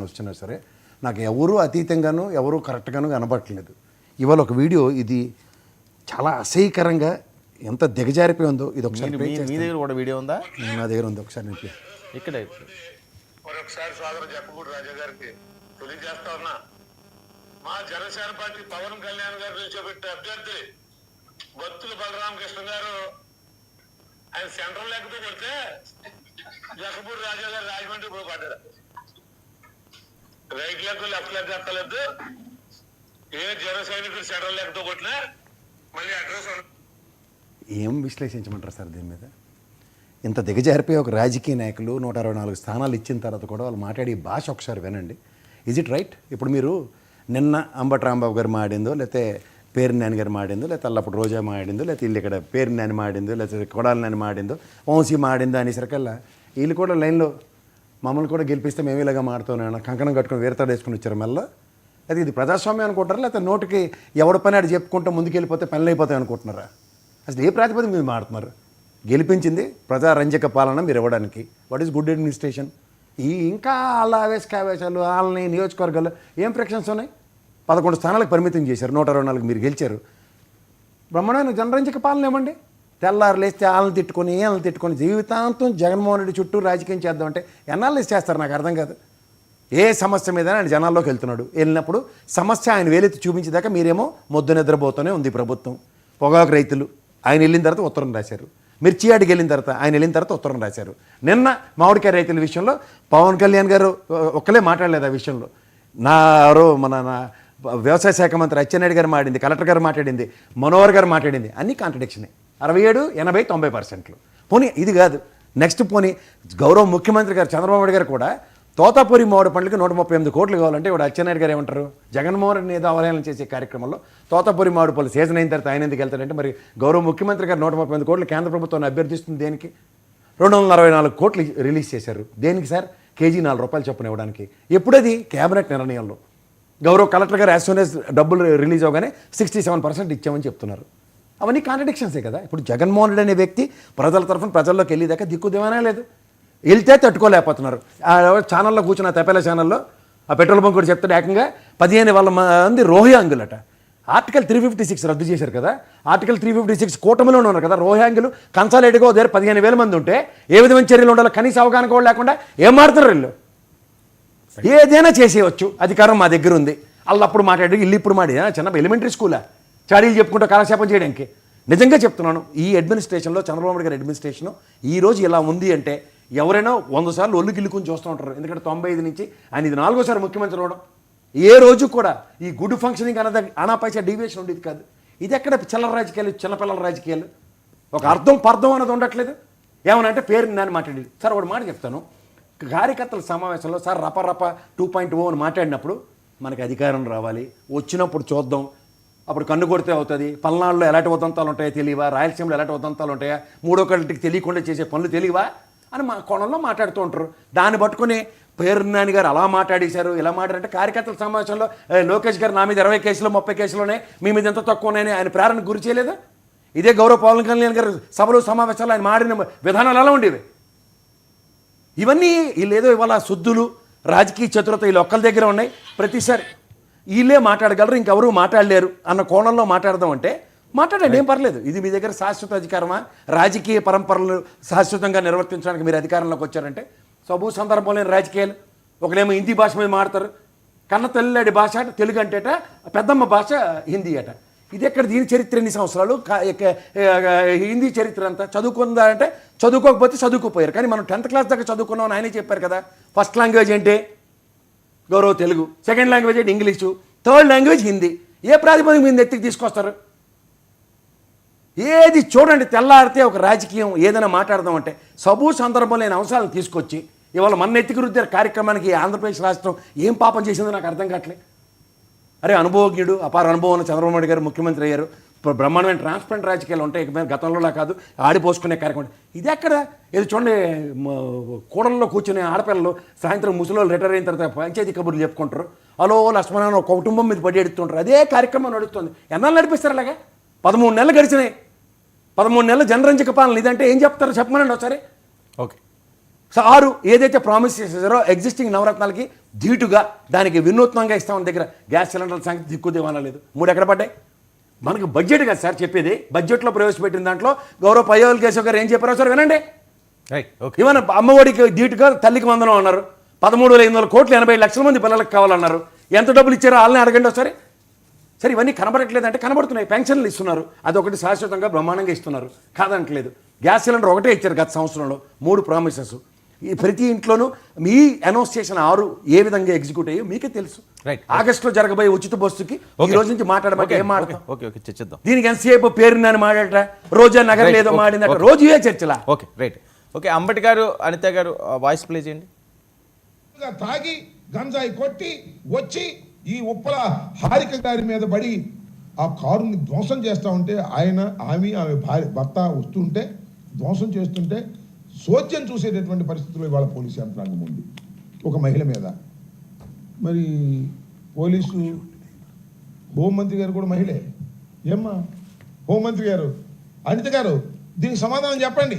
వచ్చినా సరే నాకు ఎవరూ అతీతంగాను ఎవరూ కరెక్ట్గాను కనబడట్లేదు. ఇవాళ ఒక వీడియో ఇది చాలా అసహ్యకరంగా ఎంత దిగజారిపోయి ఉందో ఇది ఒకసారి మీ దగ్గర కూడా వీడియో ఉందా? నా దగ్గర ఉంది, ఒకసారి నేను ఇక్కడ మరొకసారి సోదరు జక్కపూడి రాజా గారికి తెలియజేస్తా ఉన్నా, మా జనసేన పార్టీ పవన్ కళ్యాణ్ గారు నిల్చోబెట్టే అభ్యర్థి బత్తుల బలరామకృష్ణ గారు ఆయన సెంట్రల్ లెక్కతో కొడితే జక్కపూడి రాజా గారు రాజమండ్రి పోయి పడ్డారు. రైట్ లెక్క లెఫ్ట్ లెక్క ఎక్కలేదు. ఏ జన సైనికులు సెంట్రల్ లెక్కతో కొట్టినా మళ్ళీ అడ్రస్ ఏం విశ్లేషించమంటారు సార్ దీని మీద? ఇంత దిగజారిపోయి ఒక రాజకీయ నాయకులు 164 స్థానాలు ఇచ్చిన తర్వాత కూడా వాళ్ళు మాట్లాడే భాష ఒకసారి వినండి. Is it right? ఇప్పుడు మీరు నిన్న అంబటి రాంబాబు గారు మాడిందో, లేకపోతే పేరు నాని గారు మాడిందో, లేకపోతే అల్లప్పుడు రోజా మాడిందో, లేకపోతే వీళ్ళు ఇక్కడ పేరు నాని మాడిందో, లేకపోతే కొడాలి నాని మాడిందో, వంశీ మాడిందో అనేసరికల్లా వీళ్ళు కూడా లైన్లో మమ్మల్ని కూడా గెలిపిస్తే మేము ఇలాగా మాడుతున్నాను కంకణం కట్టుకుని వేరతాడు వేసుకుని వచ్చారు మళ్ళీ. అయితే ఇది ప్రజాస్వామ్యం అనుకుంటారా, లేకపోతే నోటికి ఎవడ పని ఆడు చెప్పుకుంటూ ముందుకెళ్ళిపోతే పనులు అయిపోతాయి అనుకుంటున్నారా? అసలు ఏ ప్రాతిపదిక మీరు మాడుతున్నారు? గెలిపించింది ప్రజారంజక పాలన మీరు ఇవ్వడానికి. What is good administration? ఈ ఇంకా వాళ్ళ ఆవేశాలు వాళ్ళని నియోజకవర్గాల్లో ఏం ఫ్రిక్షన్స్ ఉన్నాయి? 11 స్థానాలకు పరిమితం చేశారు, 124 మీరు గెలిచారు. బ్రహ్మాండమైన జనరంజక పాలన ఇవ్వండి. తెల్లారు లేస్తే వాళ్ళని తిట్టుకొని జీవితాంతం జగన్మోహన్ రెడ్డి చుట్టూ రాజకీయం చేద్దామంటే ఎన్నాళ్ళు చేస్తారు? నాకు అర్థం కాదు. ఏ సమస్య మీద ఆయన జనాల్లోకి వెళ్తున్నాడు, వెళ్ళినప్పుడు సమస్య ఆయన వేలెత్తి చూపించేదాకా మీరేమో మొద్దు నిద్రపోతూనే ఉంది ప్రభుత్వం. పొగాకు రైతులు ఆయన వెళ్ళిన తర్వాత ఉత్తరం రాశారు, మిర్చి ఆడికి వెళ్ళిన తర్వాత ఆయన వెళ్ళిన తర్వాత ఉత్తరం రాశారు. నిన్న మామిడికాయ రైతుల విషయంలో పవన్ కళ్యాణ్ గారు ఒక్కలే మాట్లాడలేదు. ఆ విషయంలో మన వ్యవసాయ శాఖ మంత్రి అచ్చెన్నాయుడు గారు మాట్లాడింది, కలెక్టర్ గారు మాట్లాడింది, మనోహర్ గారు మాట్లాడింది, అన్నీ కాంట్రడిక్షనే. 67, 80, 90%. పోనీ ఇది కాదు, నెక్స్ట్ పోనీ గౌరవ ముఖ్యమంత్రి గారు చంద్రబాబు నాయుడు గారు కూడా తోతాపూరి మామిడి పండ్లకి 138 కోట్లు కావాలంటే ఇప్పుడు అచ్చెన్నాయుడు గారు ఏమంటారు? జగన్మోహన్ రెడ్డిని ఏదో అవహేళన చేసే కార్యక్రమంలో తోతాపూరి మామిడి పళ్ళు సీజన్ అయిన తర్వాత ఆయన ఎందుకు వెళ్తారంటే, మరి గౌరవ ముఖ్యమంత్రి గారు 138 కోట్లు కేంద్ర ప్రభుత్వాన్ని అభ్యర్థిస్తుంది దేనికి? 264 కోట్లు రిలీజ్ చేశారు దేనికి సార్? కేజీ 4 రూపాయలు చొప్పున ఇవ్వడానికి. ఎప్పుడది? కేబినెట్ నిర్ణయంలో. గౌరవ కలెక్టర్ గారు యాజ్ సూన్ యాజ్ డబ్బులు రిలీజ్ అవగానే 67% ఇచ్చామని చెప్తున్నారు. అవన్నీ కాంట్రడిక్షన్సే కదా. ఇప్పుడు జగన్మోహన్ రెడ్డి అనే వ్యక్తి ప్రజల తరఫున ప్రజల్లోకి వెళ్ళేదాకా దిక్కుదేమైనా లేదు, వెళ్తే తట్టుకోలేకపోతున్నారు. ఛానల్లో కూర్చున్న తెపేల ఛానల్లో ఆ పెట్రోల్ బంక్ కూడా చెప్తాడు ఏకంగా 15,000 మంది రోహింగ్యులట. ఆర్టికల్ 356 రద్దు చేశారు కదా. ఆర్టికల్ 356 కూటమిలోనే ఉన్నారు కదా రోహింగ్యులు. కన్సాలేట్గా దగ్గర 15,000 మంది ఉంటే ఏ విధమైన చర్యలు ఉండాలో కనీస అవగాహన కూడా లేకుండా ఏం మారుతున్నారు వీళ్ళు? ఏదైనా చేసేయవచ్చు, అధికారం మా దగ్గర ఉంది. అల్లప్పుడు మాట్లాడి ఇల్లు ఇప్పుడు మాడి చిన్న ఎలిమెంటరీ స్కూలా చాడీలు చెప్పుకుంటూ కాలక్షేపం చేయడానికి? నిజంగా చెప్తున్నాను, ఈ అడ్మినిస్ట్రేషన్లో చంద్రబాబు గారి అడ్మినిస్ట్రేషన్ ఈరోజు ఇలా ఉంది అంటే ఎవరైనా 100 సార్లు ఒళ్ళు గిల్లుకుని చూస్తూ ఉంటారు. ఎందుకంటే 95 నుంచి ఆయన ఇది 4వ ముఖ్యమంత్రి అవడం. ఏ రోజు కూడా ఈ గుడ్ ఫంక్షనింగ్ అన్నది అనాపైసా డీవియేషన్ ఉండేది కాదు. ఇది ఎక్కడ చిల్లర రాజకీయాలు, చిన్నపిల్లల రాజకీయాలు, ఒక అర్థం పర్థం అన్నది ఉండట్లేదు. ఏమనంటే పేరు నేను మాట్లాడేది సార్. ఒకటి మాట చెప్తాను, కార్యకర్తల సమావేశంలో సార్ రప 2.0 అని మాట్లాడినప్పుడు మనకి అధికారం రావాలి, వచ్చినప్పుడు చూద్దాం, అప్పుడు కన్ను కొడితే అవుతుంది, పల్నాడులో ఎలాంటి ఉదంతాలు ఉంటాయో తెలియవా, రాయలసీమలో ఎలాంటి ఉదంతాలు ఉంటాయా, మూడో కంటికి తెలియకుండా చేసే పనులు తెలియవా అని మా కోణంలో మాట్లాడుతూ ఉంటారు. దాన్ని పట్టుకుని పేరు నాని గారు అలా మాట్లాడేశారు ఇలా మాట్లాడంటే కార్యకర్తల సమావేశంలో లోకేష్ గారు నా మీద 20 కేసులు 30 కేసులోనే మీ మీద ఎంత తక్కువనే ఆయన ప్రేరణకు గురి చేయలేదా? ఇదే గౌరవ పవన్ కళ్యాణ్ గారు సభలు సమావేశాలు ఆయన మాడిన విధానాలు ఎలా ఉండేవి? ఇవన్నీ వీళ్ళేదో ఇవాళ శుద్ధులు రాజకీయ చతురత వీళ్ళు ఒక్కరి దగ్గర ఉన్నాయి. ప్రతిసారి వీళ్ళే మాట్లాడగలరు, ఇంకెవరూ మాట్లాడలేరు అన్న కోణంలో మాట్లాడదాం అంటే మాట్లాడండి, ఏం పర్లేదు. ఇది మీ దగ్గర శాశ్వత అధికారమా? రాజకీయ పరంపరలు శాశ్వతంగా నిర్వర్తించడానికి మీరు అధికారంలోకి వచ్చారంటే సబూ సందర్భం లేని రాజకీయాలు. ఒకలేమో హిందీ భాష మీద మాడతారు, కన్న తల్లిలాడి భాష తెలుగు అంటేట, పెద్దమ్మ భాష హిందీ అట. ఇది ఎక్కడ? దీని చరిత్ర ఎన్ని సంవత్సరాలు? హిందీ చరిత్ర అంతా చదువుకుందా అంటే చదువుకోకపోతే చదువుకోపోయారు. కానీ మనం 10th క్లాస్ దాకా చదువుకున్నామని ఆయనే చెప్పారు కదా. ఫస్ట్ లాంగ్వేజ్ ఏంటి? గౌరవ తెలుగు. సెకండ్ లాంగ్వేజ్ ఏంటి? ఇంగ్లీషు. Third language Hindi. ఏ ప్రాతిపదిక మీద ఎత్తికి తీసుకొస్తారు? ఏది చూడండి, తెల్లారితే ఒక రాజకీయం ఏదైనా మాట్లాడదాం అంటే సబూ సందర్భం లేని అంశాలను తీసుకొచ్చి ఇవాళ మన ఎత్తికి రుద్దారు కార్యక్రమానికి. ఆంధ్రప్రదేశ్ రాష్ట్రం ఏం పాపం చేసిందో నాకు అర్థం కావట్లేదు. అరే అనుభవజ్ఞుడు, అపార అనుభవం ఉన్న చంద్రబాబు నాయుడు గారు ముఖ్యమంత్రి అయ్యారు. బ్రహ్మాండమైన ట్రాన్స్పరెంట్ రాజకీయాలు ఉంటాయి, గతంలోలా కాదు ఆడిపోసుకునే కార్యక్రమం. ఇది ఎక్కడ? ఇది చూడండి, కూడల్లో కూర్చునే ఆడపిల్లలు సాయంత్రం ముసలోళ్ళు రిటైర్ అయిన తర్వాత పంచాయతీ కబుర్లు చెప్పుకుంటారు. అలో లక్ష్మణ ఒక కుటుంబం మీద పడి ఎడుతుంటారు. అదే కార్యక్రమం నడుస్తుంది. ఎన్నాళ్ళు నడిపిస్తారు అలాగా? 13 నెలలు గడిచినాయి. 13 నెలల జనరంజక పాలన ఇదంటే ఏం చెప్తారు చెప్పమనండి ఒకసారి. ఓకే. సో 6 ఏదైతే ప్రామిస్ చేసేసారో ఎగ్జిస్టింగ్ నవరత్నాలకి ధీటుగా దానికి వినూత్నంగా ఇస్తామని దగ్గర గ్యాస్ సిలిండర్ల సంగతి దిక్కుదేమన్నా లేదు. 3 ఎక్కడ పడ్డాయి? మనకు బడ్జెట్ కదా సార్ చెప్పేది. బడ్జెట్లో ప్రవేశపెట్టిన దాంట్లో గౌరవ పయ్యవల్ కేశవ్ గారు ఏం చెప్పారో సార్ వినండి. Right, okay. ఏమన్నా అమ్మఒడికి ధీటుగా తల్లికి వందనం అన్నారు. 13,500 కోట్లు 80 లక్షల మంది పిల్లలకు కావాలన్నారు. ఎంత డబ్బులు ఇచ్చారో వాళ్ళని అడగండి ఒకసారి. సరే ఇవన్నీ కనబడట్లేదంటే కనబడుతున్నాయి. పెన్షన్లు ఇస్తున్నారు, అదొకటి శాశ్వతంగా బ్రహ్మాండంగా ఇస్తున్నారు, కాదనట్లేదు. గ్యాస్ సిలిండర్ ఒకటే ఇచ్చారు గత సంవత్సరంలో, 3 ప్రామిసెస్. ఈ ప్రతి ఇంట్లోనూ మీ అనౌన్స్ చేసిన 6 ఏ విధంగా ఎగ్జిక్యూట్ అయ్యో మీకే తెలుసు. రైట్. ఆగస్టులో జరగబోయే ఉచిత బస్సుకి ఈ రోజు నుంచి మాట్లాడమంటే ఏం మాట్లాడతాం? ఓకే, ఓకే, చర్చిద్దాం. దీనికి ఎంతసేపు పేరు నన్ను మాట్లాడట, రోజా నగర్ లేదో మాడిందట, రోజు ఏ చర్చలా? Okay, right. ఓకే, అంబటి గారు, అనిత గారు వాయిస్ ప్లే చేయండి. తాగి గంజాయి కొట్టి వచ్చి ఈ ఉప్పల హారిక గారి మీద పడి ఆ కారుని ధ్వంసం చేస్తూ ఉంటే ఆమె భర్త వస్తుంటే ధ్వంసం చేస్తుంటే సోద్యం చూసేటటువంటి పరిస్థితుల్లో ఇవాళ పోలీసు యంత్రాంగం ఉంది ఒక మహిళ మీద. మరి పోలీసు హోంమంత్రి గారు కూడా మహిళే. ఏమ్మా హోంమంత్రి గారు, అనిత గారు, దీనికి సమాధానం చెప్పండి.